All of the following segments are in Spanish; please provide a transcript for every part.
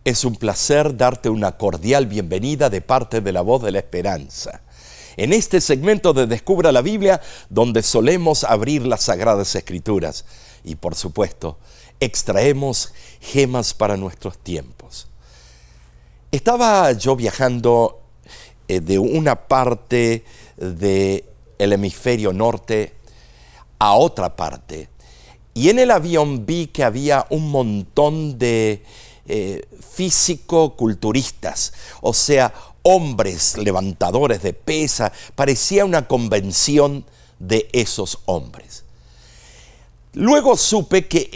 Es un placer darte una cordial bienvenida de parte de La Voz de la Esperanza. En este segmento de Descubra la Biblia, donde solemos abrir las Sagradas Escrituras y, por supuesto, extraemos gemas para nuestros tiempos. Estaba yo viajando de una parte del hemisferio norte a otra parte, y en el avión vi que había un montón de físico-culturistas, o sea, hombres levantadores de pesa. Parecía una convención de esos hombres. Luego supe que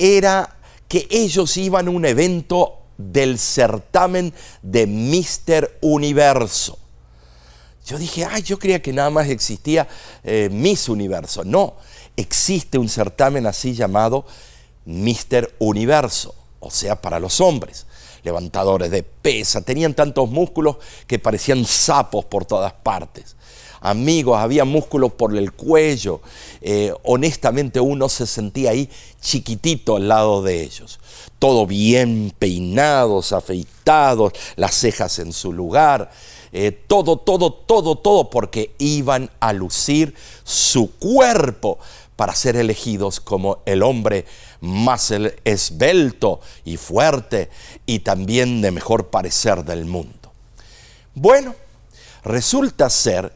ellos iban a un evento del certamen de Mister Universo. Yo dije, yo creía que nada más existía Miss Universo. No, existe un certamen así llamado Mister Universo, o sea, para los hombres. Levantadores de pesa, tenían tantos músculos que parecían sapos por todas partes. Amigos, había músculos por el cuello. Honestamente uno se sentía ahí chiquitito al lado de ellos. Todo bien peinados, afeitados, las cejas en su lugar. Todo, porque iban a lucir su cuerpo para ser elegidos como el hombre más esbelto y fuerte y también de mejor parecer del mundo. Bueno, resulta ser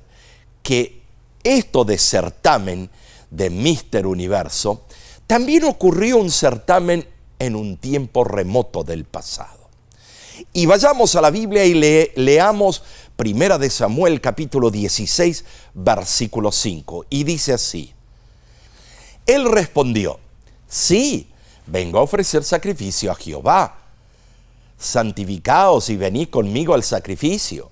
que esto de certamen de Mister Universo, también ocurrió un certamen en un tiempo remoto del pasado. Y vayamos a la Biblia y leamos 1 de Samuel capítulo 16, versículo 5, y dice así: Él respondió, sí, vengo a ofrecer sacrificio a Jehová. Santificaos y venid conmigo al sacrificio.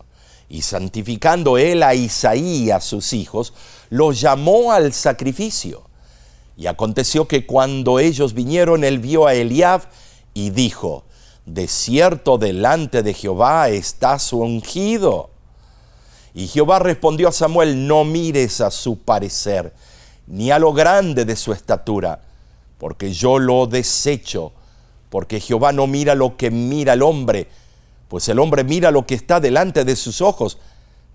Y santificando él a Isaí y a sus hijos, los llamó al sacrificio. Y aconteció que cuando ellos vinieron, él vio a Eliab y dijo, de cierto delante de Jehová está su ungido. Y Jehová respondió a Samuel, no mires a su parecer, ni a lo grande de su estatura, porque yo lo desecho, porque Jehová no mira lo que mira el hombre, pues el hombre mira lo que está delante de sus ojos,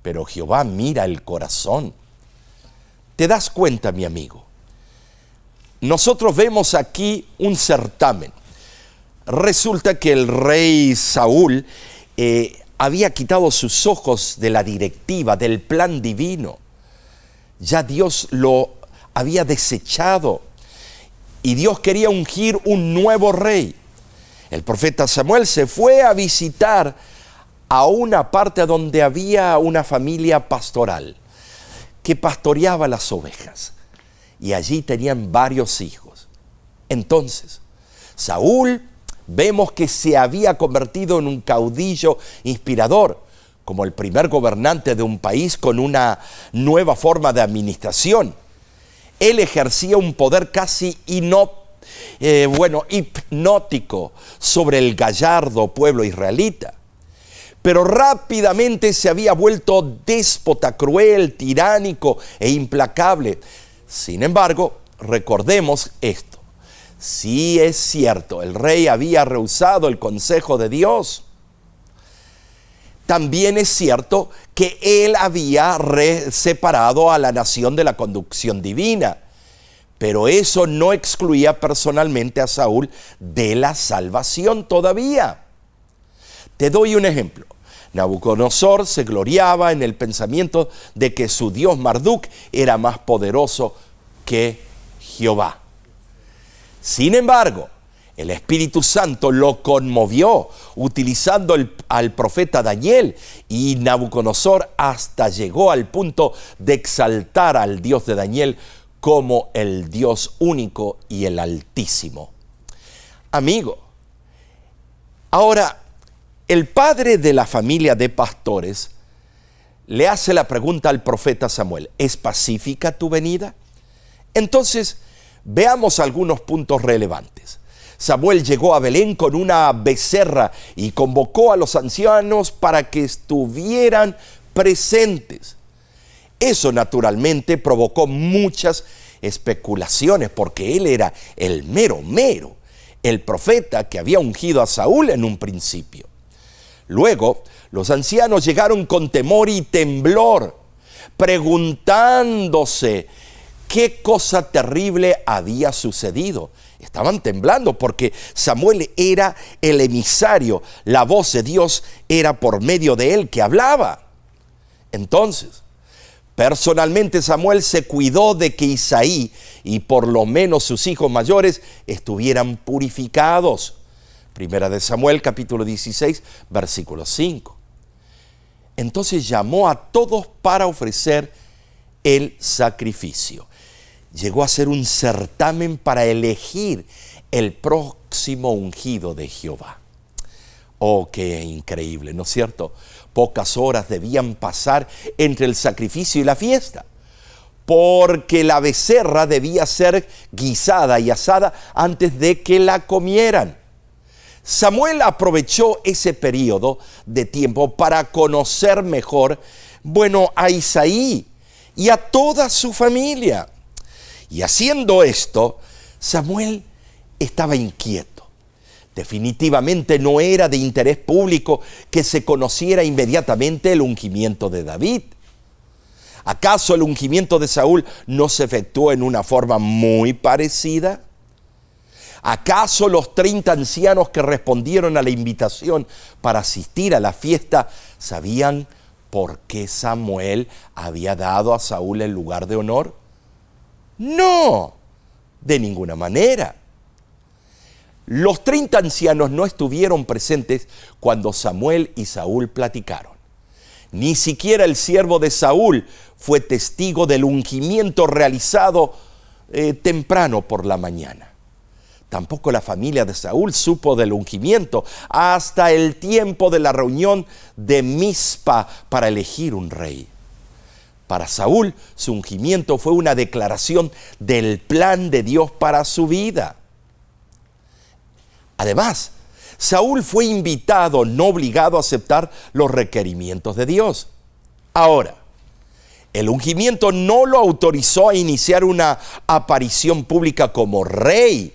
pero Jehová mira el corazón. ¿Te das cuenta, mi amigo? Nosotros vemos aquí un certamen. Resulta que el rey Saúl había quitado sus ojos de la directiva, del plan divino. Ya Dios lo había desechado y Dios quería ungir un nuevo rey. El profeta Samuel se fue a visitar a una parte donde había una familia pastoral que pastoreaba las ovejas, y allí tenían varios hijos. Entonces, Saúl vemos que se había convertido en un caudillo inspirador, como el primer gobernante de un país con una nueva forma de administración. Él ejercía un poder casi hipnótico sobre el gallardo pueblo israelita. Pero rápidamente se había vuelto déspota, cruel, tiránico e implacable. Sin embargo, recordemos esto. Sí es cierto, el rey había rehusado el consejo de Dios. También es cierto que él había separado a la nación de la conducción divina, pero eso no excluía personalmente a Saúl de la salvación todavía. Te doy un ejemplo. Nabucodonosor se gloriaba en el pensamiento de que su dios Marduk era más poderoso que Jehová. Sin embargo, el Espíritu Santo lo conmovió utilizando al profeta Daniel, y Nabucodonosor hasta llegó al punto de exaltar al Dios de Daniel como el Dios único y el Altísimo. Amigo, ahora el padre de la familia de pastores le hace la pregunta al profeta Samuel: ¿es pacífica tu venida? Entonces, veamos algunos puntos relevantes. Samuel llegó a Belén con una becerra y convocó a los ancianos para que estuvieran presentes. Eso naturalmente provocó muchas especulaciones, porque él era el mero, el profeta que había ungido a Saúl en un principio. Luego, los ancianos llegaron con temor y temblor, preguntándose qué cosa terrible había sucedido. Estaban temblando porque Samuel era el emisario, la voz de Dios era por medio de él que hablaba. Entonces, personalmente Samuel se cuidó de que Isaí y por lo menos sus hijos mayores estuvieran purificados. Primera de Samuel, capítulo 16, versículo 5. Entonces llamó a todos para ofrecer el sacrificio. Llegó a ser un certamen para elegir el próximo ungido de Jehová. Oh, qué increíble, ¿no es cierto? Pocas horas debían pasar entre el sacrificio y la fiesta, porque la becerra debía ser guisada y asada antes de que la comieran. Samuel aprovechó ese periodo de tiempo para conocer mejor, a Isaí y a toda su familia. Y haciendo esto, Samuel estaba inquieto. Definitivamente no era de interés público que se conociera inmediatamente el ungimiento de David. ¿Acaso el ungimiento de Saúl no se efectuó en una forma muy parecida? ¿Acaso los 30 ancianos que respondieron a la invitación para asistir a la fiesta sabían por qué Samuel había dado a Saúl el lugar de honor? No, de ninguna manera. Los 30 ancianos no estuvieron presentes cuando Samuel y Saúl platicaron. Ni siquiera el siervo de Saúl fue testigo del ungimiento realizado temprano por la mañana. Tampoco la familia de Saúl supo del ungimiento hasta el tiempo de la reunión de Mizpa para elegir un rey. Para Saúl, su ungimiento fue una declaración del plan de Dios para su vida. Además, Saúl fue invitado, no obligado a aceptar los requerimientos de Dios. Ahora, el ungimiento no lo autorizó a iniciar una aparición pública como rey.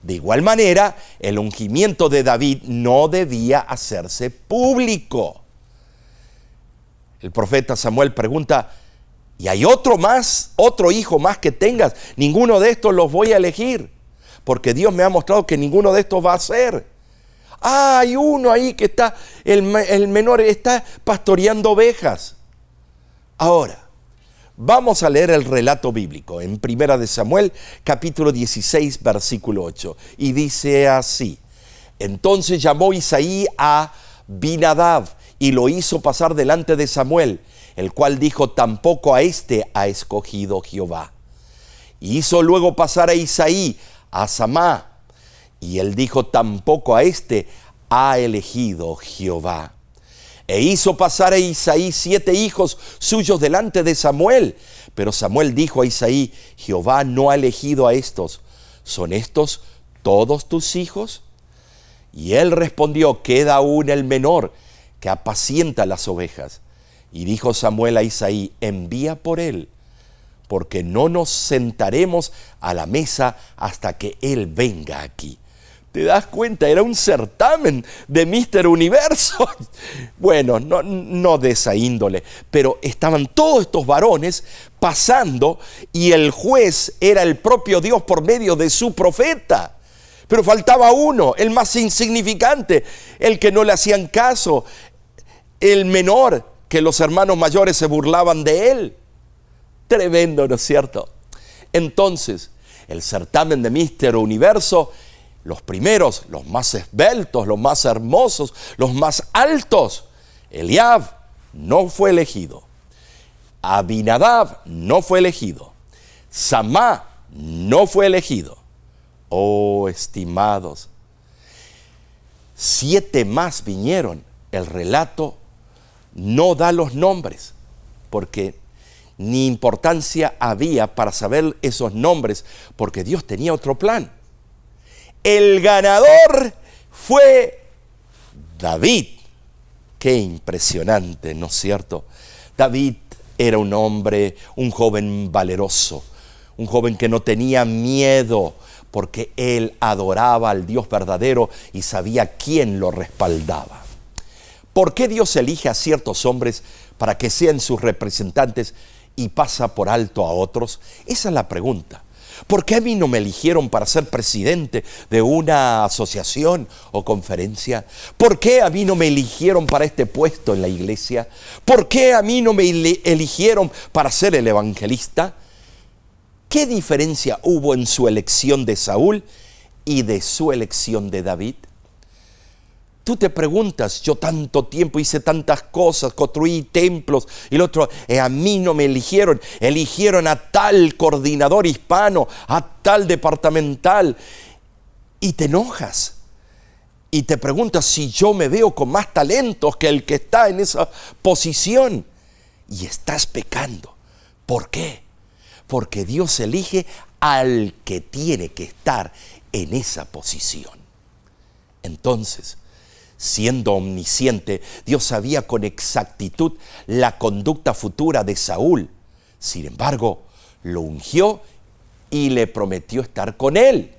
De igual manera, el ungimiento de David no debía hacerse público. El profeta Samuel pregunta, ¿y hay otro hijo más que tengas? Ninguno de estos los voy a elegir, porque Dios me ha mostrado que ninguno de estos va a ser. Hay uno ahí que está, el menor está pastoreando ovejas. Ahora, vamos a leer el relato bíblico en Primera de Samuel, capítulo 16, versículo 8. Y dice así: Entonces llamó Isaí a Abinadab y lo hizo pasar delante de Samuel, el cual dijo: Tampoco a este ha escogido Jehová. Y hizo luego pasar a Isaí a Samá, y él dijo: Tampoco a este ha elegido Jehová. E hizo pasar a Isaí 7 hijos suyos delante de Samuel. Pero Samuel dijo a Isaí: Jehová no ha elegido a estos. ¿Son estos todos tus hijos? Y él respondió: Queda aún el menor, que apacienta las ovejas. Y dijo Samuel a Isaí: Envía por él, porque no nos sentaremos a la mesa hasta que él venga aquí. ¿Te das cuenta? Era un certamen de Mister Universo. Bueno, no de esa índole, pero estaban todos estos varones pasando y el juez era el propio Dios por medio de su profeta. Pero faltaba uno, el más insignificante, el que no le hacían caso, el menor, que los hermanos mayores se burlaban de él. Tremendo, ¿no es cierto? Entonces, el certamen de Mister Universo, los primeros, los más esbeltos, los más hermosos, los más altos. Eliab no fue elegido. Abinadab no fue elegido. Samá no fue elegido. Oh, estimados, 7 más vinieron. El relato no da los nombres, porque ni importancia había para saber esos nombres, porque Dios tenía otro plan. El ganador fue David. Qué impresionante, ¿no es cierto? David era un hombre, un joven valeroso, un joven que no tenía miedo, porque él adoraba al Dios verdadero y sabía quién lo respaldaba. ¿Por qué Dios elige a ciertos hombres para que sean sus representantes y pasa por alto a otros? Esa es la pregunta. ¿Por qué a mí no me eligieron para ser presidente de una asociación o conferencia? ¿Por qué a mí no me eligieron para este puesto en la iglesia? ¿Por qué a mí no me eligieron para ser el evangelista? ¿Qué diferencia hubo en su elección de Saúl y de su elección de David? Tú te preguntas, yo tanto tiempo hice tantas cosas, construí templos y el otro, a mí no me eligieron, eligieron a tal coordinador hispano, a tal departamental, y te enojas y te preguntas si yo me veo con más talentos que el que está en esa posición, y estás pecando. ¿Por qué? Porque Dios elige al que tiene que estar en esa posición. Entonces, siendo omnisciente, Dios sabía con exactitud la conducta futura de Saúl. Sin embargo, lo ungió y le prometió estar con él,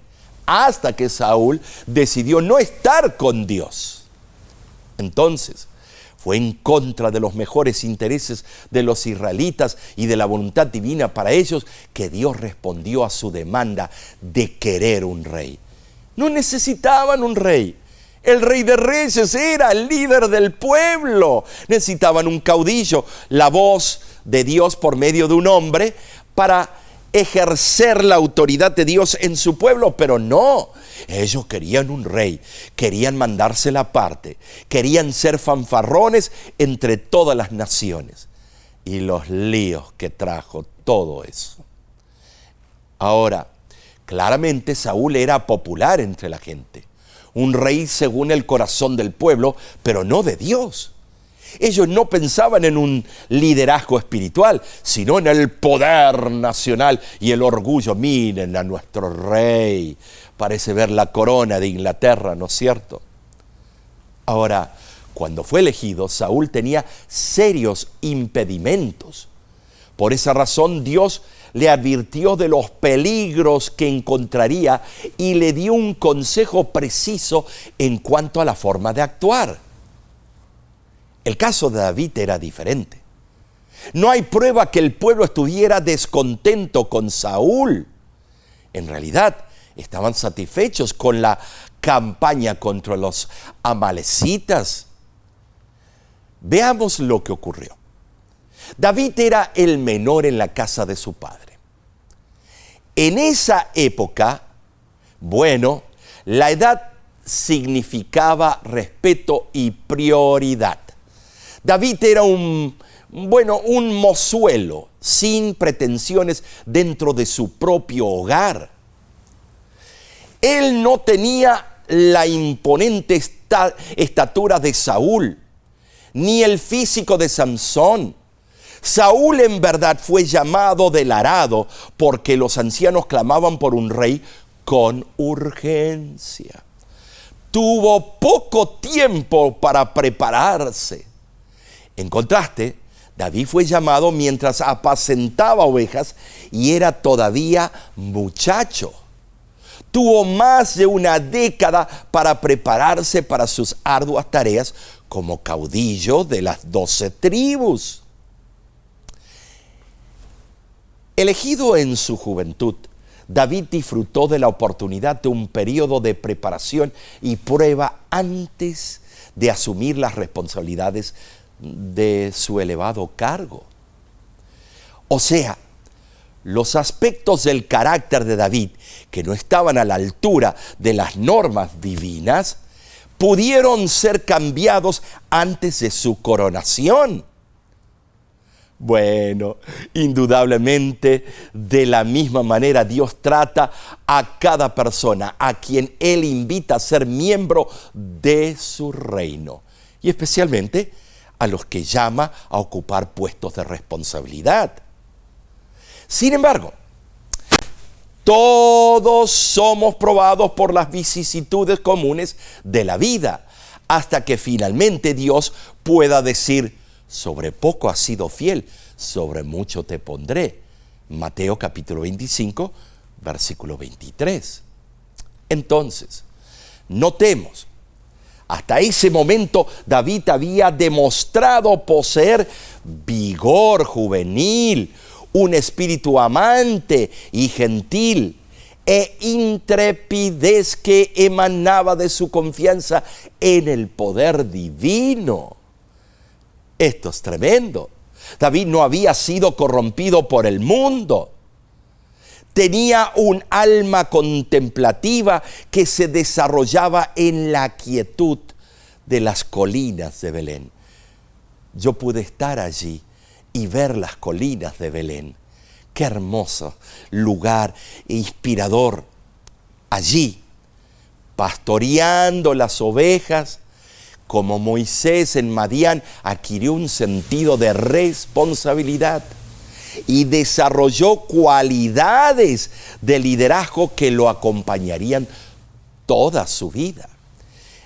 hasta que Saúl decidió no estar con Dios. Entonces, fue en contra de los mejores intereses de los israelitas y de la voluntad divina para ellos que Dios respondió a su demanda de querer un rey. No necesitaban un rey. El rey de reyes era el líder del pueblo. Necesitaban un caudillo, la voz de Dios por medio de un hombre para ejercer la autoridad de Dios en su pueblo, pero no. Ellos querían un rey, querían mandarse la parte, querían ser fanfarrones entre todas las naciones. Y los líos que trajo todo eso. Ahora, claramente Saúl era popular entre la gente. Un rey según el corazón del pueblo, pero no de Dios. Ellos no pensaban en un liderazgo espiritual, sino en el poder nacional y el orgullo. Miren a nuestro rey, parece ver la corona de Inglaterra, ¿no es cierto? Ahora, cuando fue elegido, Saúl tenía serios impedimentos. Por esa razón, Dios le advirtió de los peligros que encontraría y le dio un consejo preciso en cuanto a la forma de actuar. El caso de David era diferente. No hay prueba que el pueblo estuviera descontento con Saúl. En realidad, estaban satisfechos con la campaña contra los amalecitas. Veamos lo que ocurrió. David era el menor en la casa de su padre. En esa época, bueno, la edad significaba respeto y prioridad. David era un mozuelo sin pretensiones dentro de su propio hogar. Él no tenía la imponente estatura de Saúl, ni el físico de Sansón. Saúl en verdad fue llamado del arado porque los ancianos clamaban por un rey con urgencia. Tuvo poco tiempo para prepararse. En contraste, David fue llamado mientras apacentaba ovejas y era todavía muchacho. Tuvo más de una década para prepararse para sus arduas tareas como caudillo de las 12 tribus. Elegido en su juventud, David disfrutó de la oportunidad de un periodo de preparación y prueba antes de asumir las responsabilidades de su elevado cargo. O sea, los aspectos del carácter de David que no estaban a la altura de las normas divinas pudieron ser cambiados antes de su coronación. Bueno, indudablemente de la misma manera Dios trata a cada persona a quien Él invita a ser miembro de su reino, y especialmente a los que llama a ocupar puestos de responsabilidad. Sin embargo, todos somos probados por las vicisitudes comunes de la vida, hasta que finalmente Dios pueda decir: sobre poco has sido fiel, sobre mucho te pondré. Mateo capítulo 25, versículo 23. Entonces, notemos, Hasta ese momento David había demostrado poseer vigor juvenil, un espíritu amante y gentil e intrepidez que emanaba de su confianza en el poder divino. Esto es tremendo. David no había sido corrompido por el mundo. Tenía un alma contemplativa que se desarrollaba en la quietud de las colinas de Belén. Yo pude estar allí y ver las colinas de Belén. Qué hermoso lugar inspirador. Allí, pastoreando las ovejas, como Moisés en Madián, adquirió un sentido de responsabilidad y desarrolló cualidades de liderazgo que lo acompañarían toda su vida.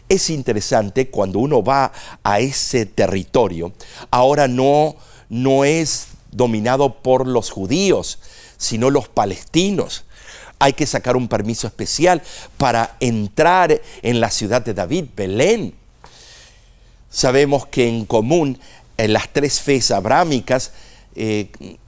Es interesante cuando uno va a ese territorio, ahora no es dominado por los judíos, sino los palestinos. Hay que sacar un permiso especial para entrar en la ciudad de David, Belén. Sabemos que en común, en las tres fes abrámicas,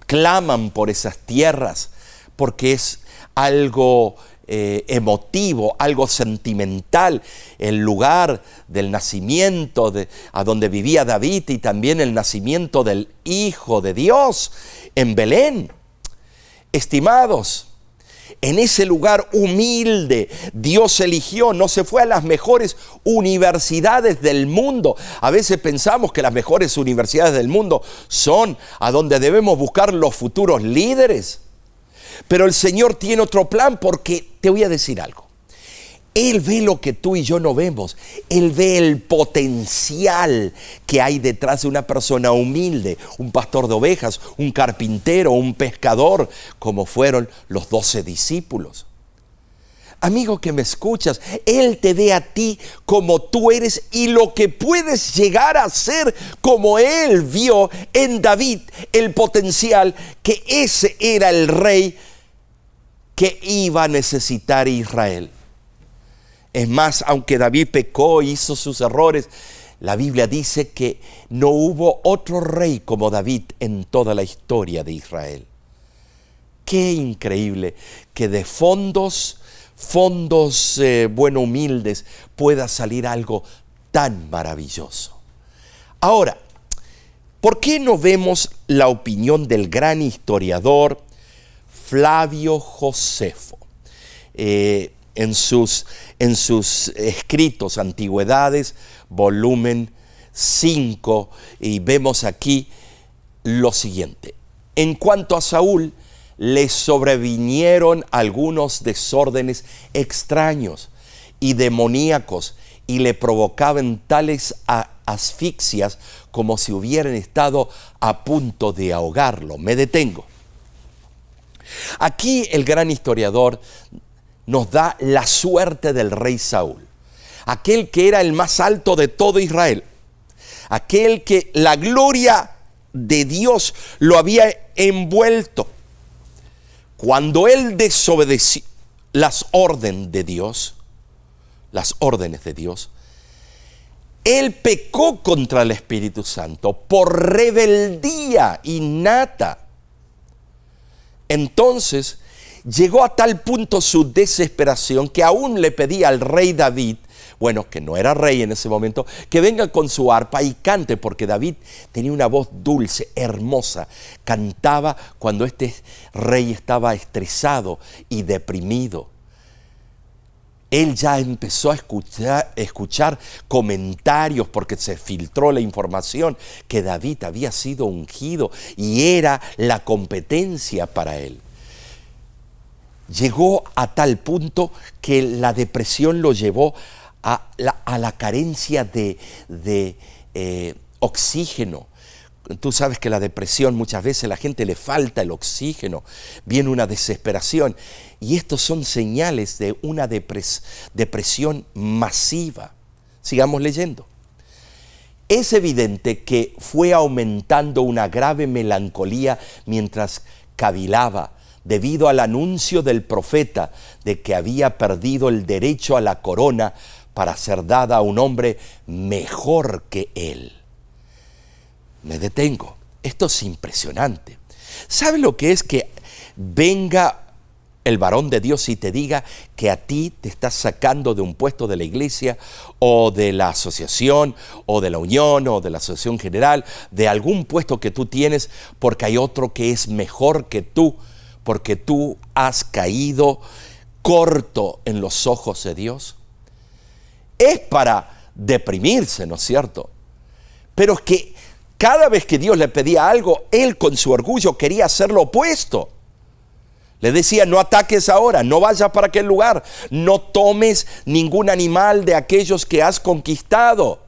claman por esas tierras, porque es algo emotivo, algo sentimental, el lugar del nacimiento a donde vivía David y también el nacimiento del Hijo de Dios en Belén. Estimados, en ese lugar humilde Dios eligió, no se fue a las mejores universidades del mundo. A veces pensamos que las mejores universidades del mundo son a donde debemos buscar los futuros líderes. Pero el Señor tiene otro plan, porque te voy a decir algo. Él ve lo que tú y yo no vemos. Él ve el potencial que hay detrás de una persona humilde, un pastor de ovejas, un carpintero, un pescador, como fueron los 12 discípulos. Amigo que me escuchas, Él te ve a ti como tú eres y lo que puedes llegar a ser, como Él vio en David el potencial, que ese era el rey que iba a necesitar Israel. Es más, aunque David pecó, hizo sus errores, la Biblia dice que no hubo otro rey como David en toda la historia de Israel. Qué increíble que de fondos humildes pueda salir algo tan maravilloso. Ahora, ¿por qué no vemos la opinión del gran historiador Flavio Josefo? En sus escritos, Antigüedades, volumen 5, y vemos aquí lo siguiente. En cuanto a Saúl, le sobrevinieron algunos desórdenes extraños y demoníacos, y le provocaban tales asfixias como si hubieran estado a punto de ahogarlo. Me detengo. Aquí el gran historiador nos da la suerte del rey Saúl, aquel que era el más alto de todo Israel, aquel que la gloria de Dios lo había envuelto. Cuando él desobedeció las órdenes de Dios, él pecó contra el Espíritu Santo por rebeldía innata. Entonces llegó a tal punto su desesperación que aún le pedía al rey David, bueno, que no era rey en ese momento, que venga con su arpa y cante, porque David tenía una voz dulce, hermosa. Cantaba cuando este rey estaba estresado y deprimido. Él ya empezó a escuchar comentarios, porque se filtró la información que David había sido ungido y era la competencia para él. Llegó a tal punto que la depresión lo llevó a la carencia de oxígeno. Tú sabes que la depresión, muchas veces a la gente le falta el oxígeno, viene una desesperación, y estos son señales de una depresión masiva. Sigamos leyendo. Es evidente que fue aumentando una grave melancolía mientras cavilaba, debido al anuncio del profeta de que había perdido el derecho a la corona para ser dada a un hombre mejor que él. Me detengo. Esto es impresionante. ¿Sabe lo que es que venga el varón de Dios y te diga que a ti te estás sacando de un puesto de la iglesia o de la asociación o de la unión o de la asociación general, de algún puesto que tú tienes porque hay otro que es mejor que tú, porque tú has caído corto en los ojos de Dios? Es para deprimirse, ¿no es cierto? Pero es que cada vez que Dios le pedía algo, él con su orgullo quería hacer lo opuesto. Le decía, no ataques ahora, no vayas para aquel lugar, no tomes ningún animal de aquellos que has conquistado,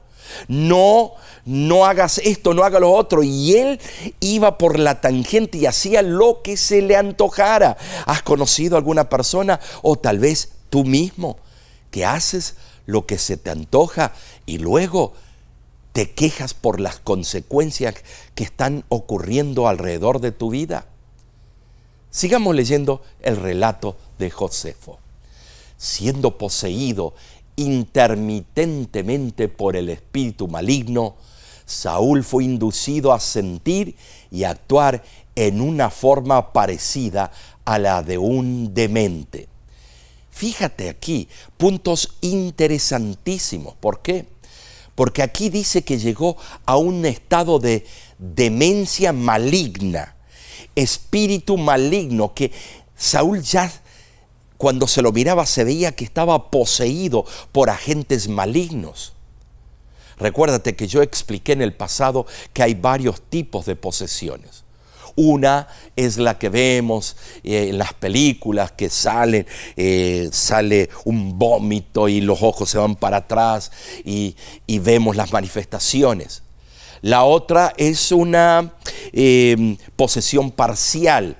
no hagas esto, no hagas lo otro. Y él iba por la tangente y hacía lo que se le antojara. ¿Has conocido a alguna persona, o tal vez tú mismo, que haces lo que se te antoja y luego te quejas por las consecuencias que están ocurriendo alrededor de tu vida? Sigamos leyendo el relato de Josefo. Siendo poseído intermitentemente por el espíritu maligno, Saúl fue inducido a sentir y actuar en una forma parecida a la de un demente. Fíjate aquí, puntos interesantísimos. ¿Por qué? Porque aquí dice que llegó a un estado de demencia maligna, espíritu maligno, que Saúl ya cuando se lo miraba se veía que estaba poseído por agentes malignos. Recuérdate que yo expliqué en el pasado que hay varios tipos de posesiones. Una es la que vemos en las películas, que sale un vómito y los ojos se van para atrás y vemos las manifestaciones. La otra es una posesión parcial,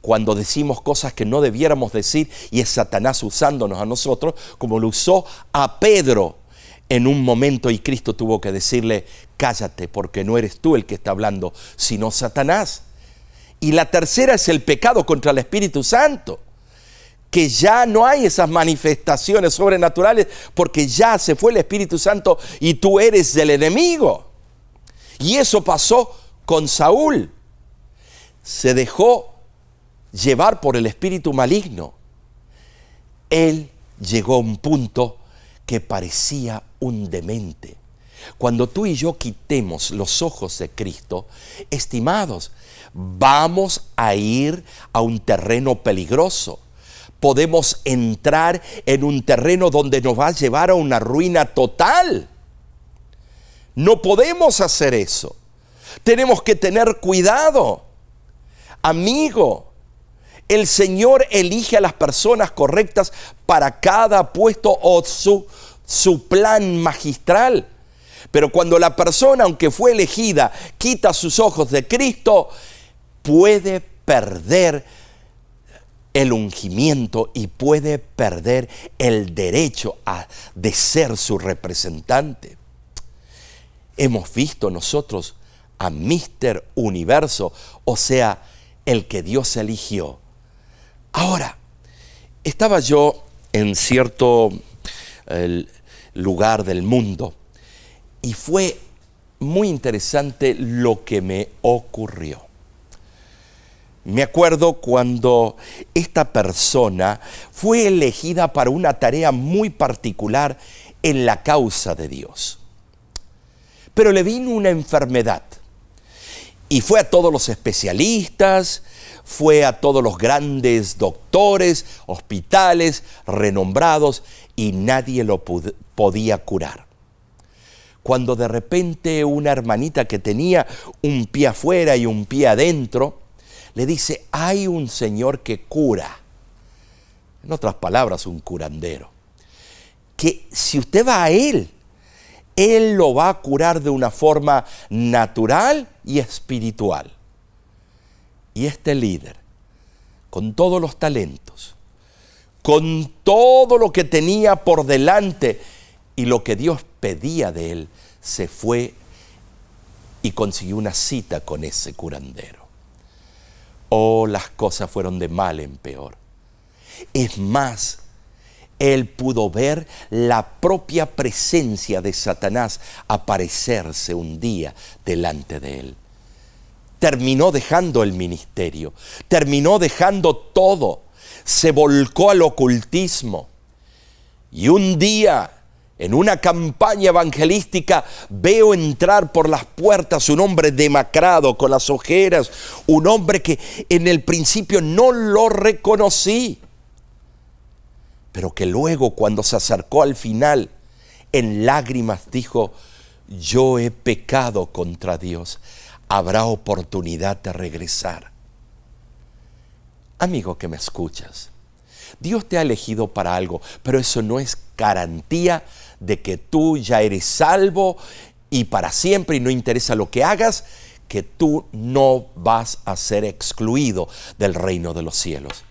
cuando decimos cosas que no debiéramos decir y es Satanás usándonos a nosotros, como lo usó a Pedro en un momento y Cristo tuvo que decirle, cállate porque no eres tú el que está hablando, sino Satanás. Y la tercera es el pecado contra el Espíritu Santo, que ya no hay esas manifestaciones sobrenaturales porque ya se fue el Espíritu Santo y tú eres del enemigo. Y eso pasó con Saúl. Se dejó llevar por el espíritu maligno. Él llegó a un punto que parecía un demente. Cuando tú y yo quitemos los ojos de Cristo, estimados, vamos a ir a un terreno peligroso. Podemos entrar en un terreno donde nos va a llevar a una ruina total. No podemos hacer eso. Tenemos que tener cuidado. Amigo, el Señor elige a las personas correctas para cada puesto o su plan magistral. Pero cuando la persona, aunque fue elegida, quita sus ojos de Cristo, puede perder el ungimiento y puede perder el derecho de ser su representante. Hemos visto nosotros a Mister Universo, o sea, el que Dios eligió. Ahora, estaba yo en cierto lugar del mundo y fue muy interesante lo que me ocurrió. Me acuerdo cuando esta persona fue elegida para una tarea muy particular en la causa de Dios. Pero le vino una enfermedad y fue a todos los especialistas, fue a todos los grandes doctores, hospitales renombrados y nadie lo podía curar. Cuando de repente una hermanita que tenía un pie afuera y un pie adentro, le dice, hay un Señor que cura. En otras palabras, un curandero. Que si usted va a Él lo va a curar de una forma natural y espiritual. Y este líder, con todos los talentos, con todo lo que tenía por delante y lo que Dios pedía de él, se fue y consiguió una cita con ese curandero. Oh, las cosas fueron de mal en peor. Es más, Él pudo ver la propia presencia de Satanás aparecerse un día delante de él. Terminó dejando el ministerio, terminó dejando todo, se volcó al ocultismo. Y un día, en una campaña evangelística, veo entrar por las puertas un hombre demacrado, con las ojeras, un hombre que en el principio no lo reconocí, pero que luego, cuando se acercó al final, en lágrimas dijo: yo he pecado contra Dios, habrá oportunidad de regresar. Amigo que me escuchas, Dios te ha elegido para algo, pero eso no es garantía de que tú ya eres salvo y para siempre, y no interesa lo que hagas, que tú no vas a ser excluido del reino de los cielos.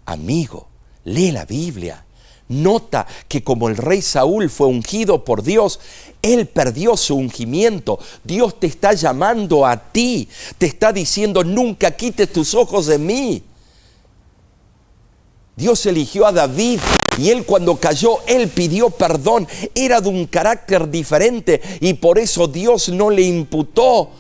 Amigo, lee la Biblia. Nota que como el rey Saúl fue ungido por Dios, él perdió su ungimiento. Dios te está llamando a ti, te está diciendo: nunca quites tus ojos de mí. Dios eligió a David y él, cuando cayó, él pidió perdón. Era de un carácter diferente y por eso Dios no le imputó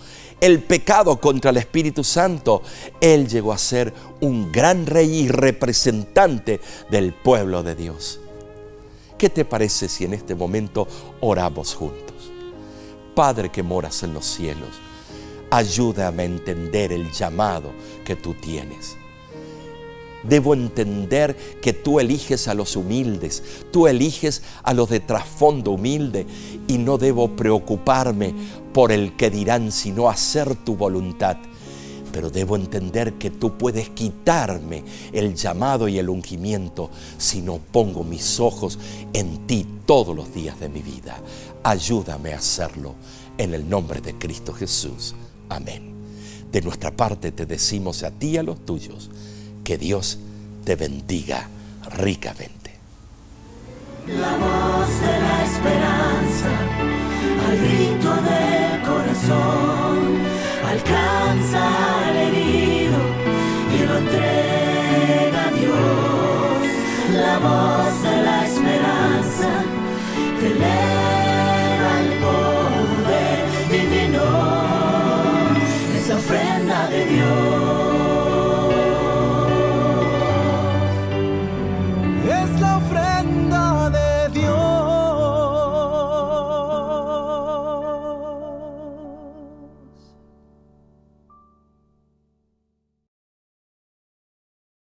el pecado contra el Espíritu Santo. Él llegó a ser un gran rey y representante del pueblo de Dios. ¿Qué te parece si en este momento oramos juntos? Padre que moras en los cielos, ayúdame a entender el llamado que tú tienes. Debo entender que tú eliges a los humildes, tú eliges a los de trasfondo humilde, y no debo preocuparme por el que dirán, sino hacer tu voluntad. Pero debo entender que tú puedes quitarme el llamado y el ungimiento si no pongo mis ojos en ti todos los días de mi vida. Ayúdame a hacerlo en el nombre de Cristo Jesús. Amén. De nuestra parte te decimos a ti y a los tuyos: que Dios te bendiga ricamente. La voz de la esperanza, al grito del corazón, alcanza al herido y lo entrega a Dios. La voz de la esperanza te eleva.